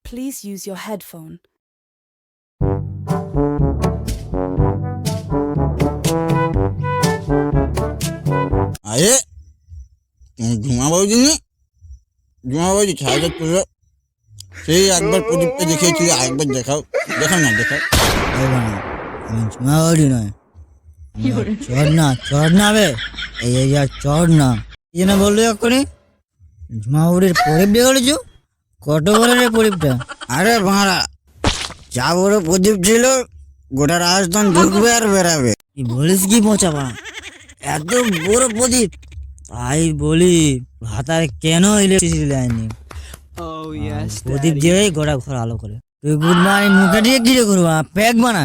Please use your headphone. আরে ঘুমাবো ছায়াটা তুলো সেই একবার প্রদীপকে দেখিয়েছিলি আরেকবার দেখাও না আমি ঝুমাবড়ি নয়, চড় না বে, এই চড় না কি যেন বললো এক্ষুনি ঝুমাবড়ির প্রদীপ দিয়ে করেছ? কত বড় রে প্রদীপটা? আরে ভাঁড়া যা বড় প্রদীপ ছিল গোটা রাজস্থান ঢুকবে আর বেরাবে। কি বলিস কি পচাবা, এত বড় প্রদীপ? তাই বলি ভাতার কেন ইলেকট্রিসিটি লাইনি? প্রদীপ দিয়েই গোটা ঘর আলো করে। তুই গুড মর্নিং মুখে দিয়ে গিরে করবো প্যাক বানা,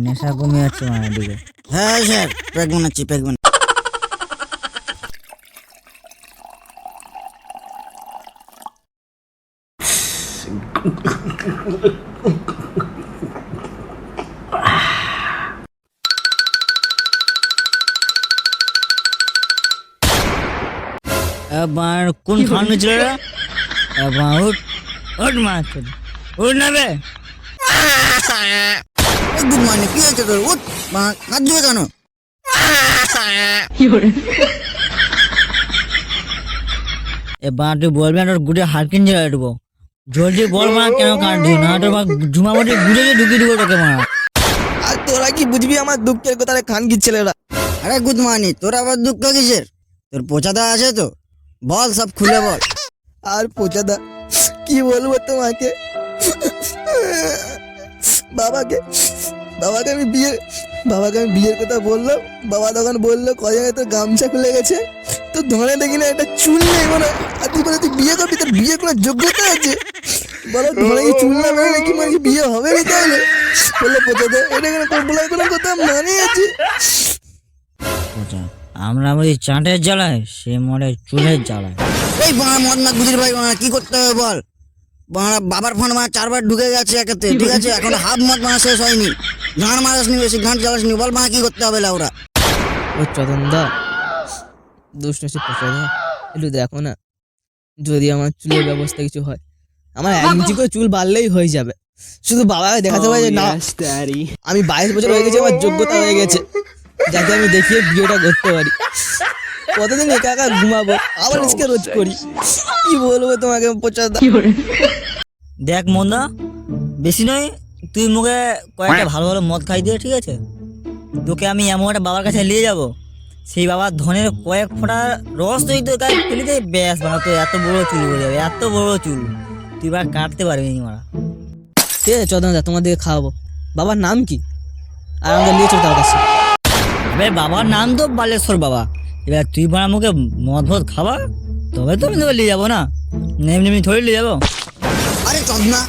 নেশা কমে যাচ্ছে আমার দিকে। হ্যাঁ স্যার প্যাক বানাচ্ছি। কোন খান ছিল রে? উঠ মার উঠ না বে। গুড মর্নিং, কি হয়েছে তোর? উঠ হাত ধুবে কেন? এবার তুই বলবি না তোর গুড়ে হারকিন জেলা দেবো। জলদি বল মা কেন কাঁদবি না? তোর ঝুমাবটি গুড়ে ঢুকিয়ে দেবো তোকে মা। আর তোরা কি বুঝবি আমার দুঃখের কথা রে খানকির ছেলেরা? আরে গুড মর্নিং, তোর আবার দুঃখ কিসের? তোর পোচাদা আছে তো, বল সব খুলে বল। আর পোচাদা কি বলবো তোমাকে? বাবাকে আমি বিয়ের কথা বললাম, বাবা তখন বললো কদিনে তোর গামছা খুলে গেছে, তোর ধরে দেখি না একটা চুল নেই মনে। আর তুই বলে তুই বিয়ে করবি, তোর বিয়ে করার যোগ্যতা আছে? বলো ধরে কি চুল না বেরোলে কি মানে বিয়ে হবে না? তাহলে বললো পোচাদা এটা কেন তোর বলার কোনো কথা মানে আছে? আমরা আমাদের চাঁটের জ্বালায়, সে মরে চুলের জ্বালায়। এই মদ না গুজির ভাই কি করতে হবে বল? বাবার ফোন 4বার ঢুকে গেছে একেতে, ঠিক আছে? এখন হাফ মদ শেষ হয়নি, ঘাড় মারাসনি, বেশি ঘাড় চালাসনি, বল কি করতে হবে লাউরা? ও চন্দনদা, দোষ নয় পোচাদা, একটু দেখো না যদি আমার চুলের ব্যবস্থা কিছু হয়। আমার 1 ইঞ্চি করে চুল বাড়লেই হয়ে যাবে। শুধু বাবাকে দেখাতে পারে যে না আমি 22 বছর হয়ে গেছে, আমার যোগ্যতা হয়ে গেছে, যাতে আমি দেখিয়ে বিয়েটা করতে পারি। কতদিন একা ঘুমাবো, আবার আজকে রোজ করি। কি বলবো তোমাকে পোচাদা? দেখ মন্দা, বেশি নয়, তুই মুখে কয়েকটা ভালো ভালো মদ খাই দিয়ে, ঠিক আছে? তোকে আমি এমন একটা বাবার কাছে নিয়ে যাব, সেই বাবার ধনের কয়েক ফোঁটা রস তুই তো গায়ে ফেলে দে, ব্যাস বাবা তোর এত বড় চুল হয়ে যাবে, এত বড় চুল তুই এবার কাটতে পারবি নি মারা। ঠিক আছে চন্দনদা, তোমার দিকে খাওয়াবো। বাবার নাম কি? আর আমাকে নিয়ে চলতে হবে। এবার বাবার নাম তো বালেশ্বর বাবা। এবার তুই বাড়া মুখে মদ খাবা, তবে তো আমি তোকে নিয়ে যাবো না, এমনি থরে নিয়ে যাবো। আরে চন্দনা,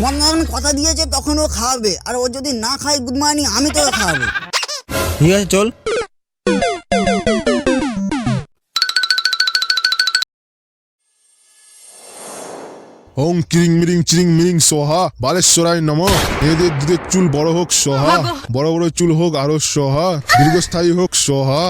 মদ যখন কথা দিয়েছে তখন ও খাওয়াবে, আর ও যদি না খায় গুড মর্নিং আমি তোকে খাওয়াবো। ঠিক আছে চল। ওং কিরিং মিরিং চিরিং মিরিং সোহা বালেশ্বরায় নম। এদের দুধের চুল বড় হোক সোহা, বড় বড় চুল হোক আরো সোহা, দীর্ঘস্থায়ী হোক সোহা।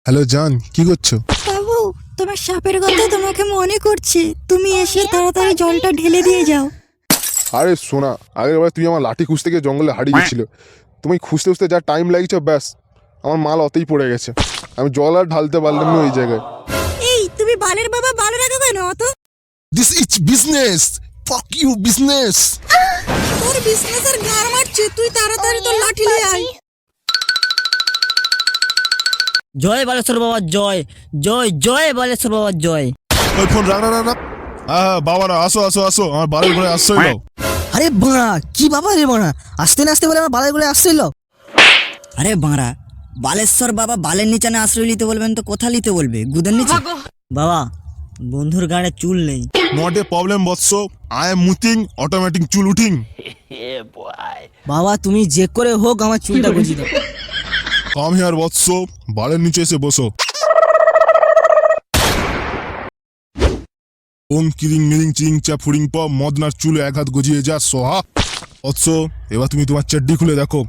হ্যালো জান, কি করছো? বাবু, তোমার সাপের কথা তোমাকে মনে করছে, তুমি এসে তাড়াতাড়ি জলটা ঢেলে দিয়ে যাও। আরে শোনা, আগের বার তুই আমার লাঠি খুঁজতে গিয়ে জঙ্গলে হারিয়ে গেছিল, তুমি খুঁজতে যা টাইম লাগছে ব্যাস আমার মাল অতেই পড়ে গেছে, আমি জল আর ঢালতে পারলাম না ওই জায়গায়। এই তুমি বালের বাবা বাল রাখো কেন অত? This is business, fuck you business. তোর বিজনেসের গার মারছে, তুই তাড়াতাড়ি তোর লাঠি নিয়ে আয়। জয় বালেশ্বর বাবা, জয় জয় জয় বালেশ্বর বাবা, জয়। ওই ফোন রাখ না। হ্যাঁ বাবারা আসো, আমার বাড়ির ঘরে আসছো। আরে বাড়া, কি বাবা রে বাড়া, আসতে না আসতে বলে আমার বালের ঘরে আসছিল। আরে বাঁড়া, বালেশ্বর বাবা বালের নিচে না আশ্রয় নিতে বলবেন তো কোথা নিতে বলবে? গুদের নিচে? বাবা, বন্ধুর গাড়ে চুল নেই। Not a problem Vatsa, I am মুতিং automatic চুল উঠিং। বাবা তুমি যে করে হোক আমার চুলটা বুঝি দাও। কাম হিয়ার বৎস, বালের নিচে এসে বসো। ওং কিরিং মিরিং চিরিং চা ফুরিং প, মদনার চুলে 1 হাত গজিয়ে যা সোহা। বৎস, এবার তুমি তোমার চেড্ডি খুলে দেখো।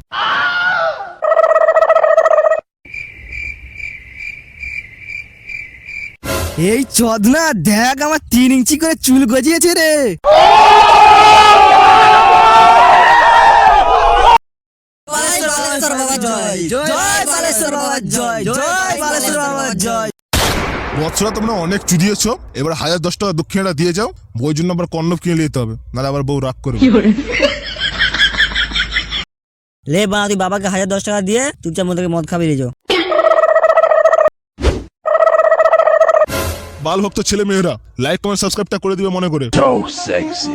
এই চদনা দেখ আমার 3 ইঞ্চি করে চুল গজিয়েছে রে। বালেশ্বর বাবা জয়, জয় বালেশ্বর বাবা জয়, জয় বালেশ্বর বাবা জয়। বৎসরা তোমরা অনেক চুদিয়েছো, এবার 1010 টাকা দক্ষিণাটা দিয়ে যাও, বই জন্য আবার কর্ণব কিনে নিতে হবে, নাহলে আবার বউ রাগ করবে। লে বাড়া তুই বাবাকে 1010 টাকা দিয়ে চুপচাপ মধ্যে মদ খাবি যাও। বাল ভক্ত ছেলে মেয়েরা লাইক কমেন্ট সাবস্ক্রাইবটা করে দিবে মনে করে। So sexy.